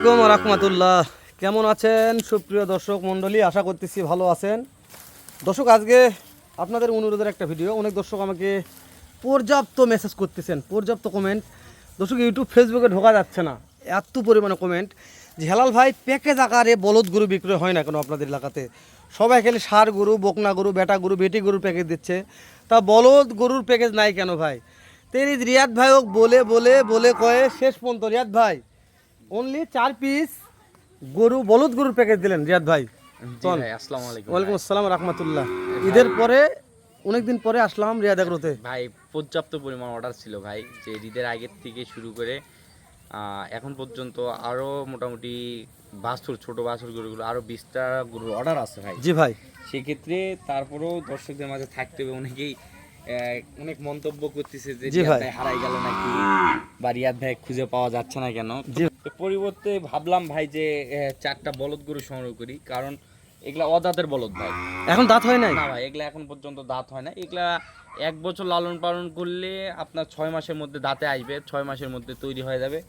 আসসালামু রাহমাতুল্লাহ। কেমন আছেন সুপ্রিয় দর্শক মণ্ডলী? আশা করতেছি ভালো আছেন। দর্শক, আজকে আপনাদের অনুরোধের একটা ভিডিও। অনেক দর্শক আমাকে পর্যাপ্ত মেসেজ করতেছেন, পর্যাপ্ত কমেন্ট। দর্শক, ইউটিউব ফেসবুকে ঢোকা যাচ্ছে না, এত পরিমাণে কমেন্ট যে হেলাল ভাই প্যাকেজ আকারে বলদ গরু বিক্রয় হয় না কেন আপনাদের এলাকাতে? সবাই খালি ষাঁড় গরু, বকনা গরু, বেটা গরু, বেটি গরুর প্যাকেজ দিচ্ছে, তা বলদ গরুর প্যাকেজ নাই কেন ভাই? তেরি রিয়াদ ভাই হোক বলে বলে বলে কয়ে শেষ পর্যন্ত রিয়াদ ভাই অনলি 4 পিস গরু, বলদ গরুর প্যাকেজ দিলেন রিয়াদ ভাই। আসসালামু আলাইকুম। ওয়ালাইকুম আসসালাম রাহমাতুল্লাহ। ঈদের পরে অনেকদিন পরে আসলাম রিয়াদ এগ্রোতে। ভাই পর্যাপ্ত পরিমাণ অর্ডার ছিল ভাই, যে ঈদের আগের থেকে শুরু করে এখন পর্যন্ত আরো মোটামুটি বাছুর, ছোট বাছুর গরুগুলো আরো 20টা গরুর অর্ডার আছে ভাই। জি ভাই। সেক্ষেত্রে তারপরেও দর্শকদের মাঝে থাকতে হবে। অনেকেই অনেক মন্তব্য করতেছে যে জি রিয়াদ ভাই। ভাই হারাই গেল নাকি, বা রিয়াদ ভাই খুঁজে পাওয়া যাচ্ছে না কেন। জি। তো পরিবর্তে ভাবলাম ভাই যে 4টা বলদ গরু সংগ্রহ করি, কারণ এগুলা অদাঁতের বলদ ভাই। এখন দাঁত হয় নাই? না ভাই, এগুলা এখন পর্যন্ত দাঁত হয় না। এগুলা 1 বছর লালন পালন করলে আপনার 6 মাসের মধ্যে দাঁতে আসবে, 6 মাসের মধ্যে তৈরি হয়ে যাবে।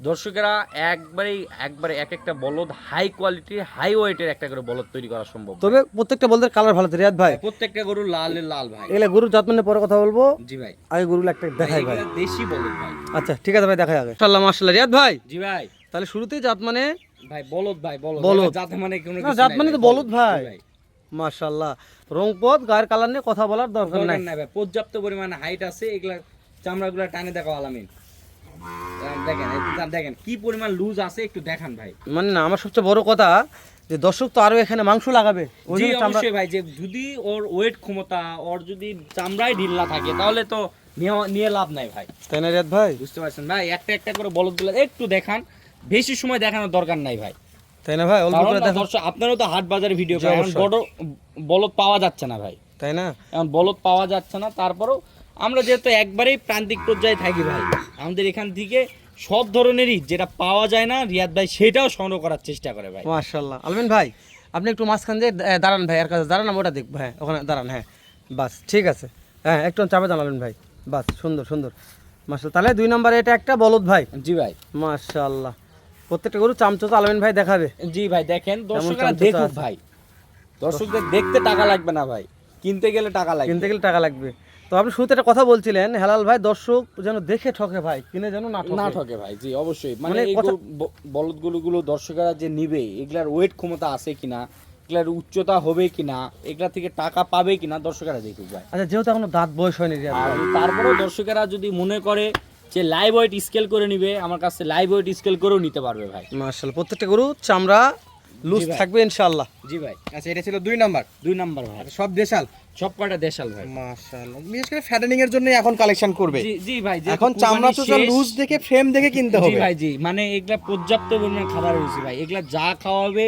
দর্শকেরা একবারে এক একটা বলদ হাই কোয়ালিটি, হাই ওয়েটের একটা করে বলদ তৈরি করা সম্ভব। তবে প্রত্যেকটা বলদের কালার ভালো তো রিয়াদ ভাই। প্রত্যেকটা গরু লাল লাল ভাই। এগুলা গরুর জাত মানে পরে কথা বলবো, জি ভাই। আগে গরুগুলো একটা দেখাই ভাই। এগুলা দেশি বলদ ভাই। আচ্ছা ঠিক আছে ভাই, দেখাই আগে। মাশাআল্লাহ মাশাআল্লাহ রিয়াদ ভাই। জি ভাই। তাহলে শুরুতেই জাত মানে ভাই বলদ ভাই, বলদ। বলদ। জাত মানে কোনো না, কিছু জাত নাই মানে তো ভাই, বলদ ভাই। জি ভাই। মাশাআল্লাহ, রংপদ গায়ের কালার নিয়ে কথা বলার দরকার নাই। দরকার নাই ভাই, পর্যাপ্ত পরিমাণ হাইট আছে। এগুলা চামড়াগুলা টানে দেখাও আলামিন। দেখেন দেখেন কি পরিমাণ লুজ আছে, একটু দেখান ভাই। মানে না, আমার সবচেয়ে বড় কথা যে দর্শক তো আরো এখানে মাংস লাগাবে। ওই জি জন্য চামড়া- অবশ্যই ভাই, যে যদি ওর ওয়েট ক্ষমতা, ওর যদি চামড়ায় ঢিল না থাকে তাহলে তো নিয়ে লাভ নাই ভাই। তাই না রিয়াদ ভাই? বুঝতে পারছেন ভাই? একটা একটা করে বলদগুলো একটু দেখান, বেশি সময় দেখানোর দরকার নাই ভাই। তাই না ভাই? অল্প কারণ করে দেখো। দর্শক, আপনারও তো হাট বাজারে ভিডিও জি, করেন, এখন অবশ্যই। বড় বলদ পাওয়া যাচ্ছে না ভাই। তাই না? এখন বলদ পাওয়া যাচ্ছে না, তারপরেও আমরা যেহেতু একবারেই প্রান্তিক পর্যায়ে থাকি ভাই, আমাদের এখান থেকে সব ধরনেরই যেটা পাওয়া যায় না রিয়াদ ভাই সেটাও সংগ্রহ করার চেষ্টা করে ভাই। মাশাআল্লাহ। আলমিন ভাই, আপনি একটু মাঝখান দিয়ে দাঁড়ান ভাই, এর কাছে দাঁড়ান, আমি ওটা দেখবো। হ্যাঁ ওখানে দাঁড়ান। হ্যাঁ বাস ঠিক আছে। হ্যাঁ একটু চাপে দাঁড়াবেন ভাই। বাস, সুন্দর সুন্দর মাশাআল্লাহ। তাহলে 2 নম্বরে এটা একটা বলদ ভাই। জি ভাই। মাশাআল্লাহ। প্রত্যেকটা গরু চামচোচা আলমিন ভাই দেখাবে। জি ভাই, দেখেন দর্শকরা চামচা দেখুক আছে। ভাই। দর্শকদের দেখতে টাকা লাগবে না ভাই, কিনতে গেলে টাকা লাগবে। কিনতে গেলে টাকা লাগবে। তো আপনি শুরুতে একটা কথা বলছিলেন হেলাল ভাই, দর্শক যেন দেখে ঠকে ভাই, কিনে যেন না না ঠকে। ঠকে ভাই। জি অবশ্যই, মানে মানে এই কথা- বলদগুলো দর্শকরা যে নিবে, এগুলার ওয়েট ক্ষমতা আছে কিনা, এগুলার উচ্চতা হবে কিনা, এগুলা থেকে টাকা পাবে কিনা, দর্শকরা দেখুক ভাই। আচ্ছা, যেহেতু এখনো দাঁত বয়স হয়নি রিয়াদ আর ভাই। তারপরেও দর্শকেরা যদি মনে করে যে লাইভ ওয়েট স্কেল করে নিবে, আমার কাছে লাইভ ওয়েট স্কেল করেও নিতে পারবে ভাই। মাশাআল্লাহ, প্রত্যেকটা গরু চামড়া লুজ জি ভাই। থাকবে ইনশাআল্লাহ। জি ভাই। আচ্ছা, এটা ছিল 2 নাম্বার। 2 নাম্বার ভাই। সব দেশাল। সব কয়টা দেশাল ভাই। মাশাআল্লাহ, বিশেষ করে ফ্যাটেনিং এর জন্য এখন কালেকশন করবে। জি জি ভাই, যেহেতু এখন কুরবানি চামড়া চোচা শেষ- লুজ দেখে, ফ্রেম দেখে কিনতে জি হবে। ভাই জি, মানে এগুলা পর্যাপ্ত পরিমাণ খাবার হয়েছে ভাই। এগুলা যা খাওয়াবে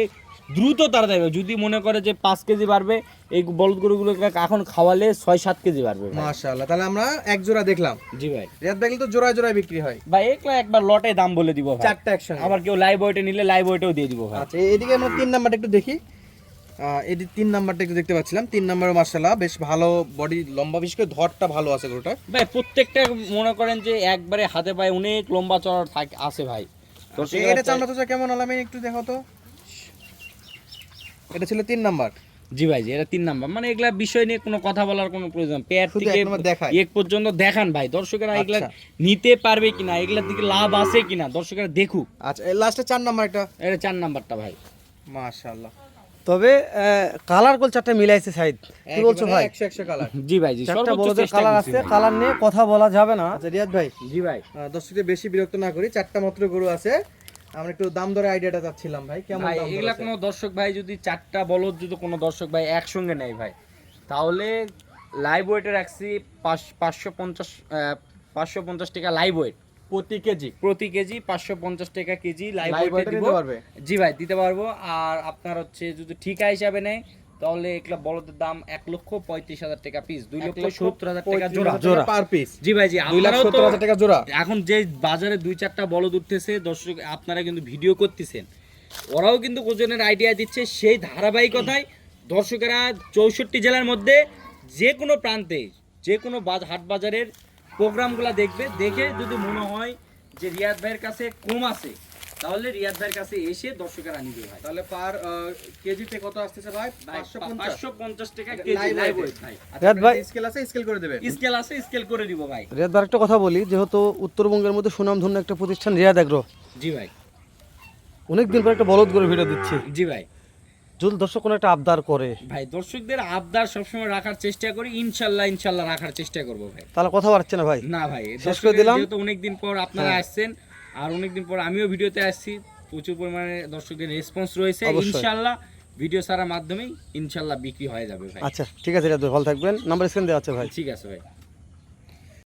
দ্রুত তাড়াতাড়ি হবে। যদি মনে করে যে 5 কেজি বাড়বে, এই বলদ গরুগুলোকে এখন খাওয়ালে 6-7 কেজি বাড়বে ভাই। মাশাআল্লাহ, তাহলে আমরা এক জোড়া দেখলাম। জি ভাই। রিয়াদ ব্যাগল তো জোড়ায় জোড়ায় বিক্রি হয়। ভাই এগুলা একবার লটে দাম বলে দিব ভাই। 4টা একসঙ্গে। আবার কেউ লাইভ ওয়েটে নিলে লাইভ ওয়েটেও দিয়ে দিব ভাই। আচ্ছা, এদিকে আমরা 3 নাম্বারটা একটু দেখি। এদিকে 3 নাম্বারটা একটু দেখতে পাচ্ছিলাম। 3 নাম্বারে মাশাআল্লাহ বেশ ভালো বডি, লম্বা, বিশেষ করে ধরটা ভালো আছে গরুটা। ভাই প্রত্যেকটা মনে করেন যে একবারে হাতে পায়ে অনেক লম্বা চড়ার আছে ভাই। এটা চামড়া চোচা কেমন আলামে একটু দেখো তো। এটা ছিল 3 নাম্বার। জি ভাই জি, এটা 3 নাম্বার। মানে এগুলা বিষয় নিয়ে কোনো কথা বলার কোনো প্রয়োজন, পেয়ার শুধু থেকে এক নম্বর দেখায়। এক পর্যন্ত দেখান ভাই। দর্শকেরা এগুলা আচ্ছা। নিতে পারবে কিনা, এগুলার দিকে লাভ আছে কিনা দর্শকেরা দেখুক। আচ্ছা, এই লাস্টে 4 নাম্বার এটা। এটা 4 নাম্বারটা ভাই। মাশাআল্লাহ, তবে কালার গোল চারটা মিলাইছে সাইদ। কি বলছো ভাই? 100 কালার। জি ভাই জি, চারটা সর্বোচ্চ বড়দের চেষ্টা কালার করছি আছে, ভাই। কালার নিয়ে কথা বলা যাবে না। আচ্ছা রিয়াদ ভাই, জি ভাই। দর্শকদের বেশি বিরক্ত না করি, 4টা মাত্র গরু আছে। আমরা একটু দাম দরে আইডিয়াটা চাচ্ছিলাম ভাই, কেমন ভাই দাম এগুলা দর কোনো দর্শক ভাই যদি 4টা বলদ যদি কোনো দর্শক ভাই একসঙ্গে নেয় ভাই, তাহলে লাইভ ওয়েটে রাখছি 550 টাকা লাইভ ওয়েট প্রতি কেজি? প্রতি কেজি 550 টাকা কেজি লাইভ লাইভ ওয়েটে ওয়েটে দিব। দিতে পারবে? জি ভাই দিতে পারবো। আর আপনার হচ্ছে যদি ঠিকা হিসাবে নেয় তাহলে এগুলা বলদের দাম 1,35,000 টাকা পিস, 2,70,000 টাকা জোড়া। জোড়া। পার পিস জি ভাই জি, আপনারাও তো 2,70,000 টাকা জোড়া। এখন যে বাজারে 2-4টা বলদ উঠতেছে দর্শক, আপনারা কিন্তু ভিডিও করতেছেন, ওরাও কিন্তু ওজনের আইডিয়া দিচ্ছে। সেই ধারাবাহিকতায় দর্শকেরা 64 জেলার মধ্যে যে কোনো প্রান্তে যে কোনো হাট বাজারের প্রোগ্রামগুলো দেখবে, দেখে যদি মনে হয় যে রিয়াদ ভাইয়ের কাছে কম আছে, তাহলে রিয়াদ ভাইয়ের কাছে এসে দর্শকেরা নিবে ভাই। তাহলে পার কেজিতে কত আসতেছে ভাই? ভাই 550 550 টাকা কেজি Live লাইভ weight। ওয়েট ভাই। রিয়াদ ভাই স্কেল আছে, স্কেল করে দেবেন। স্কেল আছে, স্কেল করে দিব ভাই। রিয়াদ ভাই একটা কথা বলি, যেহেতু উত্তরবঙ্গের মধ্যে সুনামধন্য একটা প্রতিষ্ঠান রিয়াদ এগ্রো, জি ভাই, অনেকদিন পর একটা বলদ করে ভিডিও দিচ্ছি, জি ভাই। যদি দর্শক কোনো একটা আবদার করে ভাই দর্শকদের আবদার সবসময় রাখার চেষ্টা করি, ইনশাল্লাহ ইনশাল্লাহ রাখার চেষ্টা করবো ভাই। তাহলে কথা বাড়ছে না ভাই। না ভাই, শেষ করে দর্শকদের দিলাম। যেহেতু অনেকদিন পর আপনারা হ্যাঁ। আসছেন, আর অনেকদিন পর আমিও ভিডিওতে আসছি, প্রচুর পরিমাণে দর্শকদের রেসপন্স রয়েছে। অবশ্যই। ইনশাল্লাহ ভিডিও ছাড়ার মাধ্যমেই ইনশাল্লাহ বিক্রি হয়ে যাবে ভাই। আচ্ছা ঠিক আছে রিয়াদ ভাই, ভালো থাকবেন। নাম্বার স্ক্রিন দেওয়া আছে ভাই। ঠিক আছে ভাই।